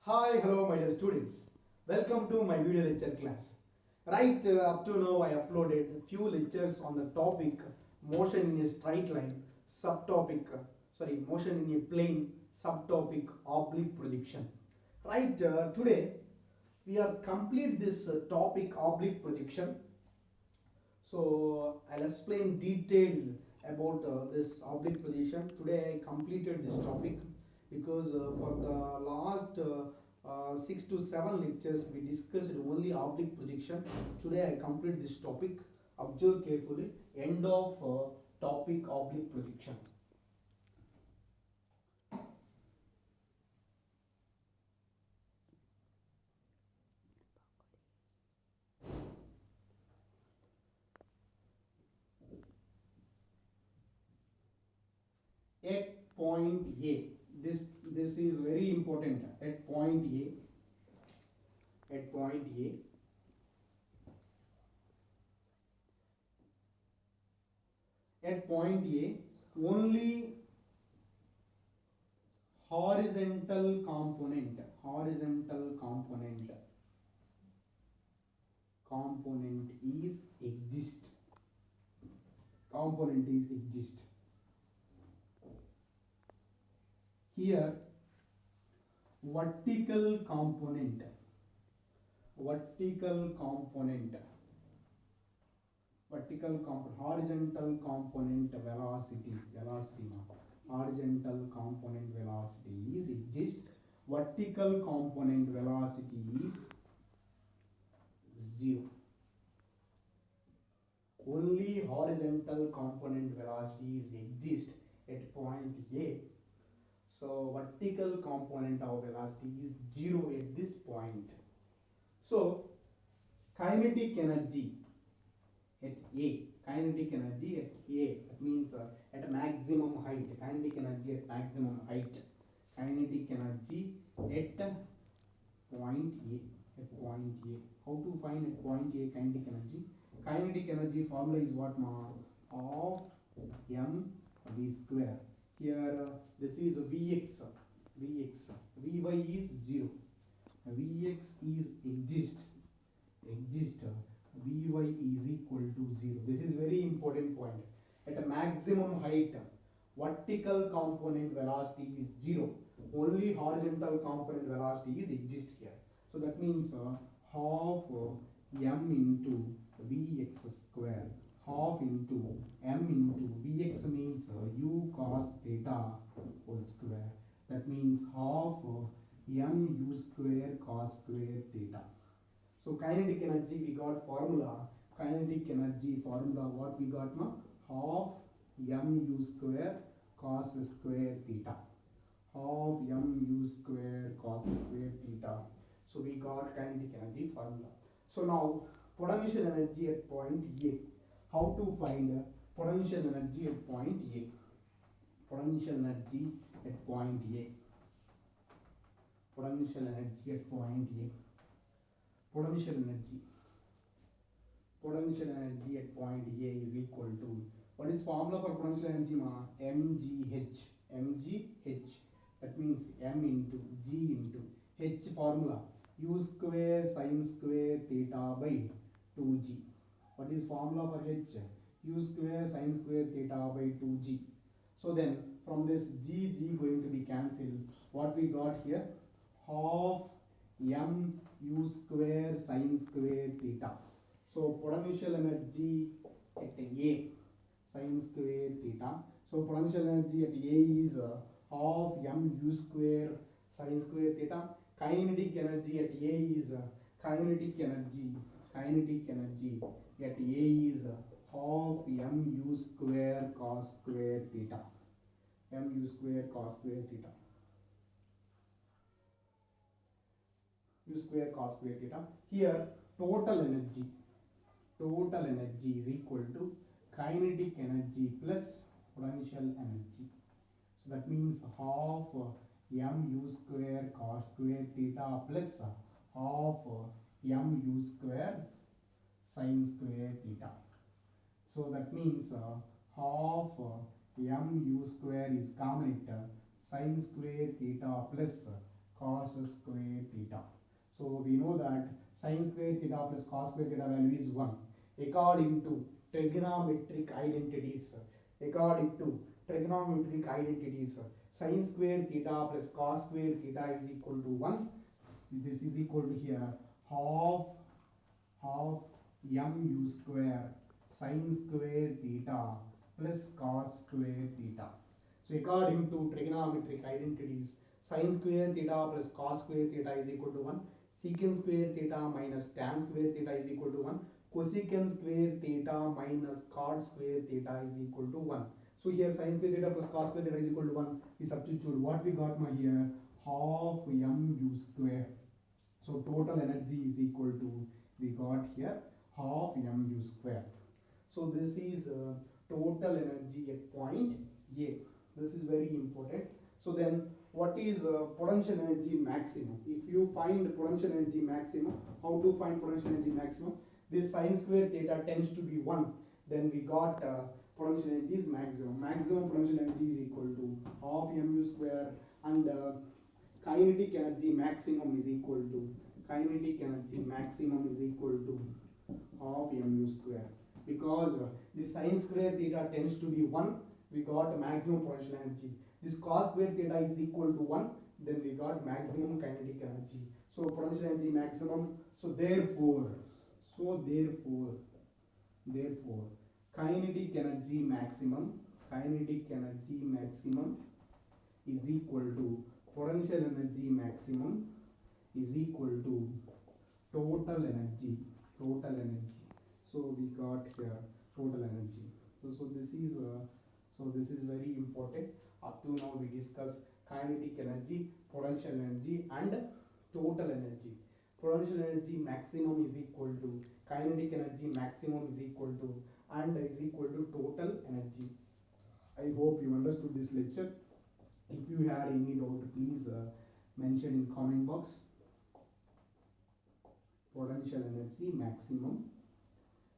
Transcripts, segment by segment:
Hi, hello my dear students. Welcome to my video lecture class. Right, up to now I uploaded few lectures on the topic motion in a straight line, subtopic, motion in a plane, subtopic oblique projection. Right, today we are complete this topic oblique projection. So I'll explain detail about this oblique projection. Today I completed this topic because for the last 6 to 7 lectures we discussed only oblique projection. Today I complete this topic. Observe carefully. End of topic oblique projection. At point A, this is very important. At point A, at point A, only horizontal component is exist. Here vertical component horizontal component velocity is exist. Vertical component velocity is 0. Only horizontal component velocities exist at point A. So vertical component of velocity is 0 at this point. So kinetic energy at A, that means at maximum height, kinetic energy at maximum height, kinetic energy at point A. How to find at point A kinetic energy? Kinetic energy formula is what, ma? Of mv square. Here this is Vx, Vy is 0, Vx is exist, Vy is equal to 0. This is very important point. At a maximum height, vertical component velocity is 0. Only horizontal component velocity is exist here. So that means half m into Vx square, half into m into Vx means u cos theta whole square. That means half mu square cos square theta. So kinetic energy we got formula. Kinetic energy formula what we got, na? Half mu square cos square theta. Half mu square cos square theta. So we got kinetic energy formula. So now potential energy at point A. How to find potential energy at point A? Potential energy at point A. Potential energy at point A. Potential energy at point A is equal to, what is formula for potential energy, ma? mgh. That means m into g into h formula, u square sin square theta by 2g. What is formula for h? U square sin square theta by 2g. So then from this g going to be cancelled. What we got here? Half mu square sin square theta. So potential energy at A, sin square theta. So potential energy at A is half mu square sin square theta. Kinetic energy at A is kinetic energy at A is half mu square cos square theta. Mu square cos square theta. U square cos square theta. Here total energy is equal to kinetic energy plus potential energy. So that means half mu square cos square theta plus half mu square sin square theta. So that means half mu square is common, sin square theta plus cos square theta. So we know that sin square theta plus cos square theta value is 1. According to trigonometric identities, sin square theta plus cos square theta is equal to 1. This is equal to here half mu square sin square theta plus cos square theta. So according to trigonometric identities, sin square theta plus cos square theta is equal to 1. Secant square theta minus tan square theta is equal to 1. Cosecant square theta minus cot square theta is equal to 1. So here sin square theta plus cos square theta is equal to 1. We substitute what we got here, half mu square. So total energy is equal to, we got here half mu square. So this is total energy at point A. This is very important. So then what is potential energy maximum? If you find potential energy maximum, how to find potential energy maximum? This sin square theta tends to be 1. Then we got potential energy is maximum. Maximum potential energy is equal to half mu square, and kinetic energy maximum is equal to half mu square. Because this sin square theta tends to be 1, we got maximum potential energy. This cos square theta is equal to 1, then we got maximum kinetic energy. So potential energy maximum. So therefore kinetic energy maximum is equal to potential energy maximum is equal to total energy. So we got here total energy. So this is very important. Up to now we discuss kinetic energy, potential energy, and total energy. Potential energy maximum is equal to kinetic energy maximum is equal to total energy. I hope you understood this lecture. If you had any doubt, please mention in comment box. Potential energy maximum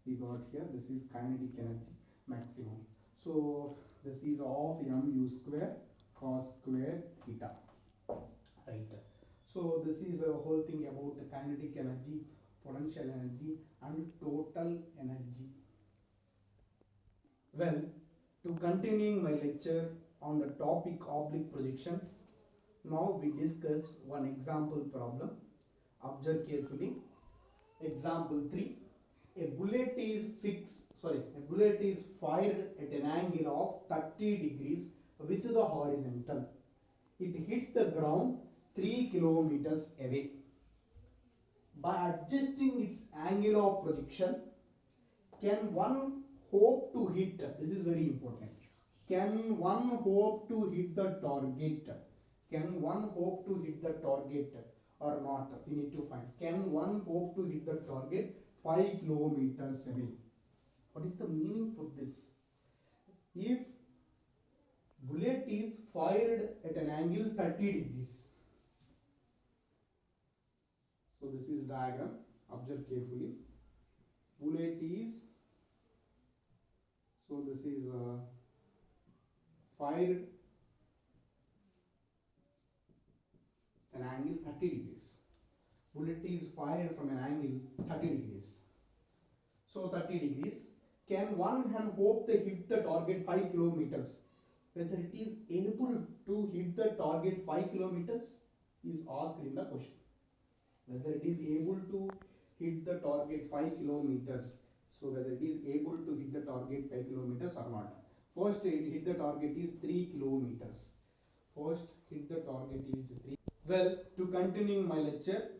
we got here. This is kinetic energy maximum. So this is of mu square cos square theta, right? So this is a whole thing about kinetic energy, potential energy, and total energy. Well, to continuing my lecture on the topic oblique projection, now we discussed one example problem. Observe carefully. Example 3. A bullet is fired at an angle of 30 degrees with the horizontal. It hits the ground 3 kilometers away. By adjusting its angle of projection, can one hope to hit, this is very important, can one hope to hit the target? Or not? We need to find. Can one hope to hit the target 5 kilometers away? What is the meaning for this? If bullet is fired at an angle 30 degrees. So this is diagram. Observe carefully. Bullet is, so this is fired an angle 30 degrees. Bullet is fired from an angle 30 degrees. So 30 degrees. Can one hope to hit the target 5 kilometers? Whether it is able to hit the target 5 kilometers is asked in the question. Whether it is able to hit the target 5 kilometers. So whether it is able to hit the target 5 kilometers or not. First hit the target is 3 kilometers. Well, to continuing my lecture,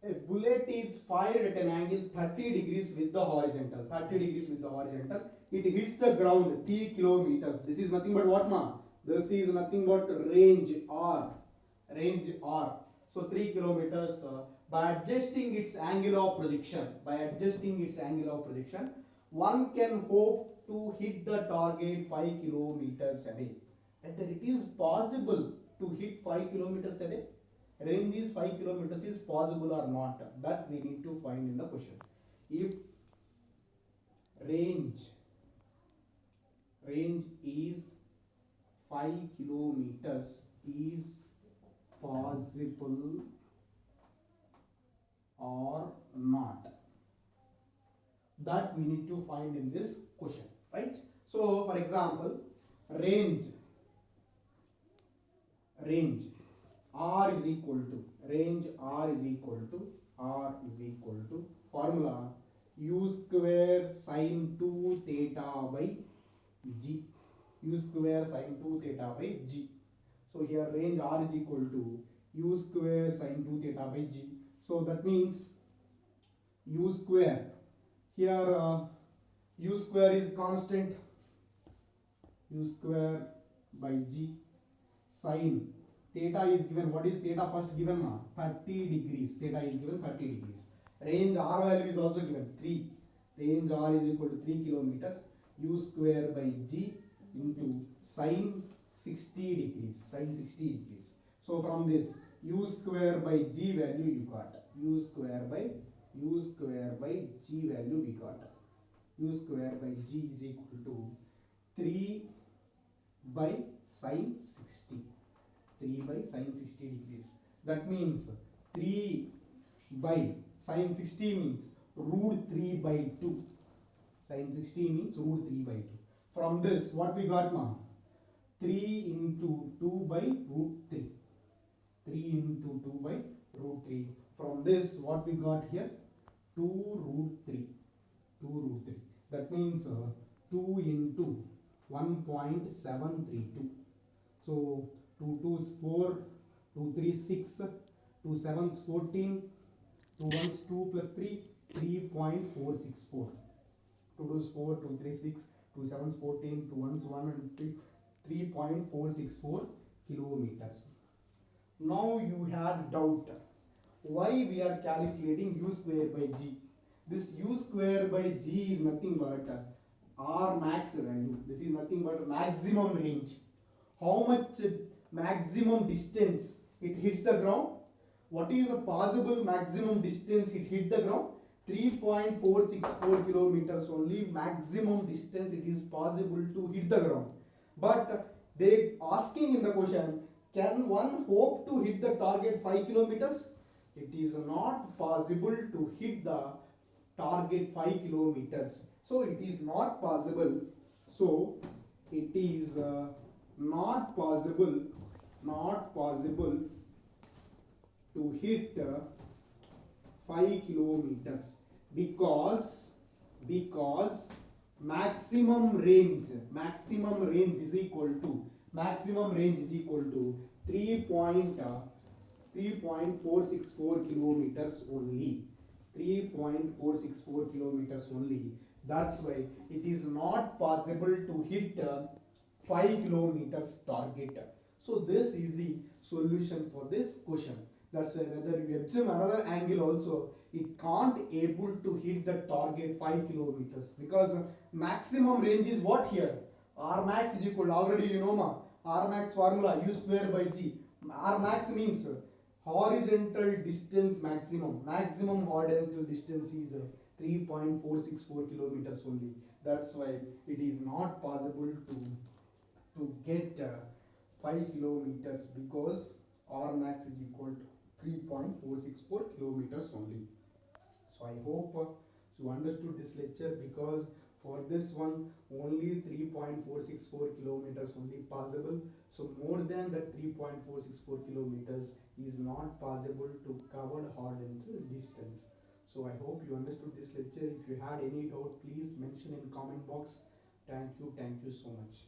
a bullet is fired at an angle 30 degrees with the horizontal. It hits the ground 3 kilometers. This is nothing but what, ma? This is nothing but range R. So 3 kilometers. By adjusting its angle of projection, one can hope to hit the target 5 kilometers away. Whether it is possible to hit 5 kilometers away, range is 5 kilometers is possible or not, that we need to find in the question. If range is 5 kilometers is possible or not, that we need to find in this question, right? So for example, range r is equal to formula u square sine 2 theta by g, u square sine 2 theta by g. So here range r is equal to u square sine 2 theta by g. So that means u square, here u square is constant, u square by g, sine theta is given, what is theta first given, 30 degrees, theta is given 30 degrees. Range r value is also given 3, range r is equal to 3 kilometers, u square by g into sine 60 degrees. So from this u square by g value you got, u square by g value we got, u square by g is equal to 3 by sine 60, 3 by sine 60 degrees. That means 3 by sine 60 means root 3 by 2. Sine 60 means root 3 by 2. From this, what we got now? 3 into 2 by root 3. 3 into 2 by root 3. From this, what we got here? 2 root 3. 2 root 3. That means 2 into 1.732. So 2 2s 4, 2 3s 6, 2 7s 14, 2 1s 2 plus 3, 3.464. 2 2s 4, 2 3s 6, 2 7s 14, 2 1s 1 and 3, 3.464 kilometers. Now you had doubt why we are calculating u square by g. This u square by g is nothing but r max value. This is nothing but maximum range. How much maximum distance it hits the ground? What is the possible maximum distance it hit the ground? 3.464 kilometers only maximum distance it is possible to hit the ground. But they asking in the question, can one hope to hit the target 5 kilometers? It is not possible to hit the target 5 kilometers. So it is not possible. So it is not possible to hit 5 kilometers because maximum range is equal to 3.464 kilometers only. 3.464 kilometers only. That's why it is not possible to hit 5 kilometers target. So this is the solution for this question. That's why whether you assume another angle also, it can't able to hit the target 5 kilometers because maximum range is what here? R max is equal, already you know R max formula u square by g. R max means horizontal distance maximum. Maximum horizontal distance is 3.464 kilometers only. That's why it is not possible to get 5 kilometers because R max is equal to 3.464 kilometers only. So I hope you understood this lecture, because for this one only 3.464 kilometers only possible. So more than that 3.464 kilometers is not possible to cover horizontal distance. So I hope you understood this lecture. If you had any doubt, please mention in comment box. Thank you so much.